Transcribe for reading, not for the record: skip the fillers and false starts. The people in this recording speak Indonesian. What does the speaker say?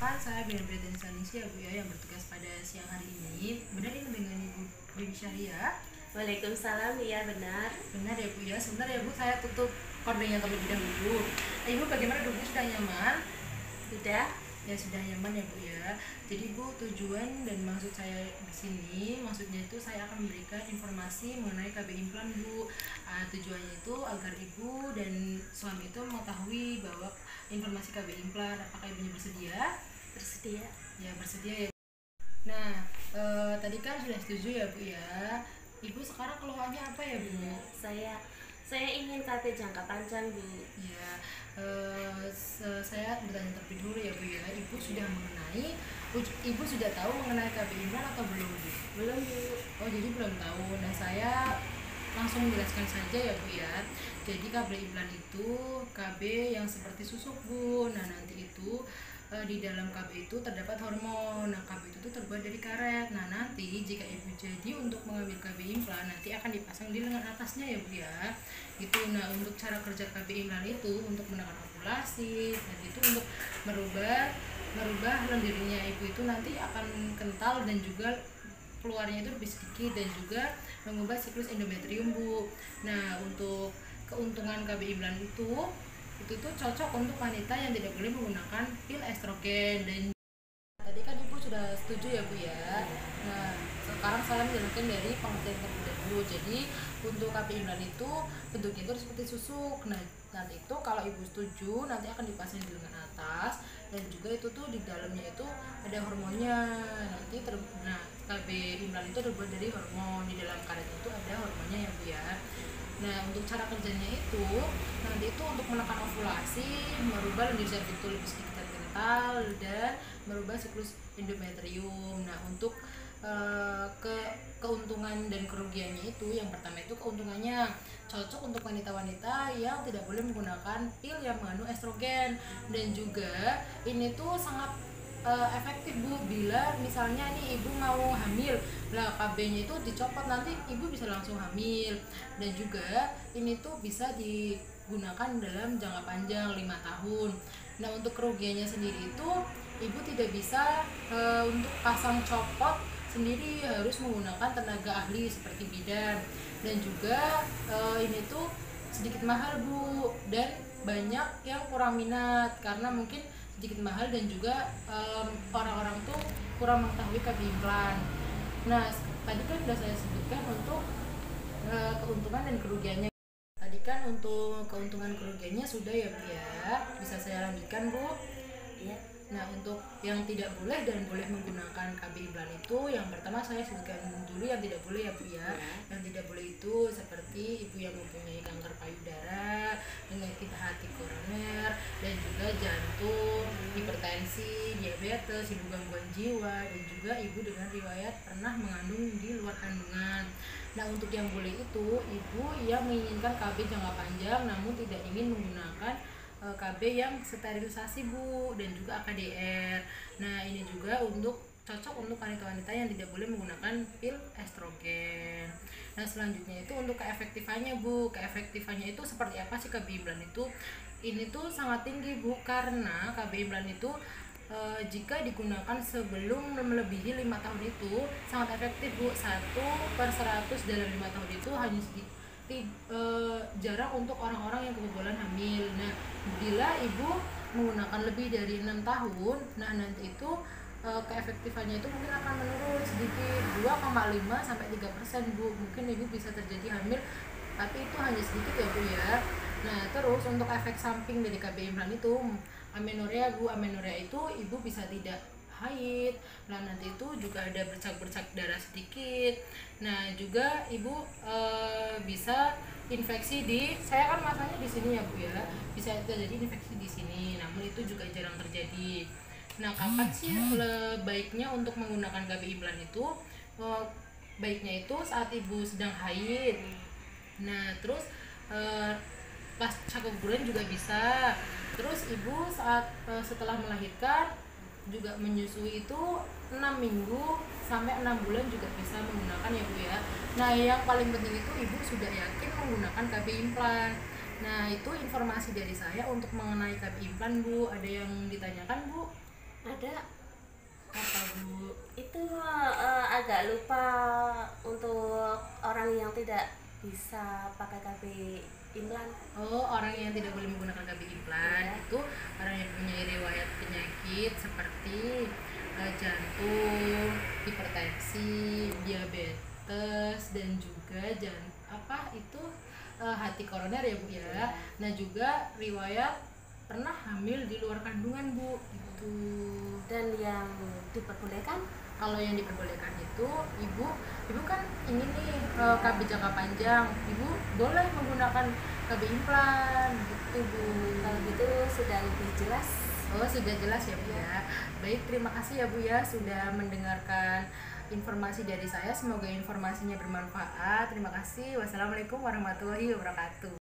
Perkenalkan, saya Bian Britain Saningsi ya Bu ya, yang bertugas pada siang hari ini. Benar ini dengan Ibu Dewi Syariah? Waalaikumsalam, iya benar. Benar ya Bu ya, sebentar ya Bu, saya tutup kordenya terlebih dahulu. Ibu bagaimana duduknya, sudah nyaman? Sudah? Ya sudah nyaman ya Bu ya. Jadi Bu, tujuan dan maksud saya di sini, maksudnya itu saya akan memberikan informasi mengenai KB Implan Bu. Tujuannya itu agar Ibu dan suami itu mengetahui bahwa informasi KB Implan. Apakah Ibunya bersedia? Bersedia. Ya bersedia ya. Nah, tadi kan sudah setuju ya Bu ya. Ibu sekarang keluhannya apa ya Bu? Saya ingin KB jangka panjang, Bu. Ya, saya bertanya terlebih dulu ya Bu ya. Ibu sudah tahu mengenai KB Implan atau belum Bu? Belum, Bu. Oh jadi belum tahu. Nah saya langsung menjelaskan saja ya Bu ya. Jadi KB Implan itu KB yang seperti susuk Bu. Nah nanti itu di dalam KB itu terdapat hormon. Nah KB itu tuh terbuat dari karet. Nah nanti jika Ibu jadi untuk mengambil KB Implan, nanti akan dipasang di lengan atasnya ya Bu ya. Itu. Nah untuk cara kerja KB Implan itu untuk menekan ovulasi, dan itu untuk merubah lendirnya Ibu itu nanti akan kental dan juga keluarnya itu lebih sedikit, dan juga mengubah siklus endometrium Bu. Nah untuk keuntungan KB Implan itu tuh cocok untuk wanita yang tidak boleh menggunakan pil estrogen. Dan tadi kan Ibu sudah setuju ya Bu ya. Nah sekarang saya menjelaskan dari pengertian terlebih dahulu. Jadi untuk KB Implan itu bentuknya itu seperti susuk. Nah nanti itu kalau Ibu setuju nanti akan dipasang di lengan atas, dan juga itu tuh di dalamnya itu ada hormonnya. Nah KB Implan itu terbuat dari hormon, di dalam karet itu ada hormonnya ya Bu ya. Nah untuk cara kerjanya itu nanti itu untuk menekan ovulasi, merubah lendir cervix itu lebih sedikit kental, dan merubah siklus endometrium. Nah untuk keuntungan dan kerugiannya itu, yang pertama itu keuntungannya cocok untuk wanita-wanita yang tidak boleh menggunakan pil yang mengandung estrogen, dan juga ini tuh sangat efektif Bu. Bila misalnya nih Ibu mau hamil, lah KB-nya itu dicopot, nanti Ibu bisa langsung hamil. Dan juga ini tuh bisa digunakan dalam jangka panjang 5 tahun. Nah untuk kerugiannya sendiri itu Ibu tidak bisa untuk pasang copot sendiri, harus menggunakan tenaga ahli seperti bidan. Dan juga ini tuh sedikit mahal Bu, dan banyak yang kurang minat karena mungkin sedikit mahal, dan juga orang-orang tuh kurang mengetahui KB Implan. Nah tadi kan sudah saya sebutkan untuk keuntungan dan kerugiannya. Tadi kan untuk keuntungan kerugiannya sudah ya Bu ya. Bisa saya lanjutkan Bu? Iya. Nah untuk yang tidak boleh dan boleh menggunakan KB Implan itu, yang pertama saya sebutkan dulu yang tidak boleh ya Bu ya. Yang tidak boleh itu seperti Ibu yang mempunyai kanker payudara, penyakit hati koroner, dan juga jantung, hipertensi, diabetes, ibu gangguan jiwa, dan juga Ibu dengan riwayat pernah mengandung di luar kandungan. Nah untuk yang boleh itu Ibu yang menginginkan KB jangka panjang namun tidak ingin menggunakan KB yang sterilisasi Bu, dan juga AKDR. Nah ini juga cocok untuk wanita-wanita yang tidak boleh menggunakan pil estrogen. Nah selanjutnya itu untuk keefektifannya Bu. Keefektifannya itu seperti apa sih KB Implan itu? Ini tuh sangat tinggi Bu, karena KB Implan itu jika digunakan sebelum melebihi 5 tahun itu sangat efektif Bu. 1/100 dalam 5 tahun itu hanya sedikit jarang untuk orang-orang yang kebetulan hamil. Nah bila Ibu menggunakan lebih dari 6 tahun, nah nanti itu keefektifannya itu mungkin akan menurun sedikit, 2,5-3% Bu. Mungkin Ibu bisa terjadi hamil, tapi itu hanya sedikit ya Bu ya. Nah terus untuk efek samping dari KB Implan itu amenorrea Bu. Amenorrea itu Ibu bisa tidak haid, nah nanti itu juga ada bercak-bercak darah sedikit. Nah juga Ibu bisa infeksi saya kan masanya di sini ya Bu ya, bisa terjadi infeksi di sini, namun itu juga jarang terjadi. Nah kapan sih baiknya untuk menggunakan KB Implan itu? Baiknya itu saat Ibu sedang haid. Nah terus pasca keguguran juga bisa. Terus Ibu saat setelah melahirkan juga menyusui itu 6 minggu sampai 6 bulan juga bisa menggunakan ya Bu ya. Nah yang paling penting itu Ibu sudah yakin menggunakan KB Implan. Nah itu informasi dari saya untuk mengenai KB Implan Bu. Ada yang ditanyakan Bu? Ada. Apa Bu? Itu agak lupa untuk orang yang tidak bisa pakai KB implan. Oh, orang yang tidak boleh menggunakan KB implan Iya. itu orang yang punya riwayat penyakit seperti jantung, hipertensi, diabetes, dan juga apa itu hati koroner ya Bu ya. Iya. Nah juga riwayat pernah hamil di luar kandungan Bu itu. Dan yang diperbolehkan Kalau yang diperbolehkan itu ibu kan ini nih KB jangka panjang, ibu boleh menggunakan KB implan gitu Bu. kalau gitu sudah lebih jelas. Oh sudah jelas ya Bu ya. Baik, terima kasih ya Bu ya sudah mendengarkan informasi dari saya. Semoga informasinya bermanfaat. Terima kasih. Wassalamualaikum warahmatullahi wabarakatuh.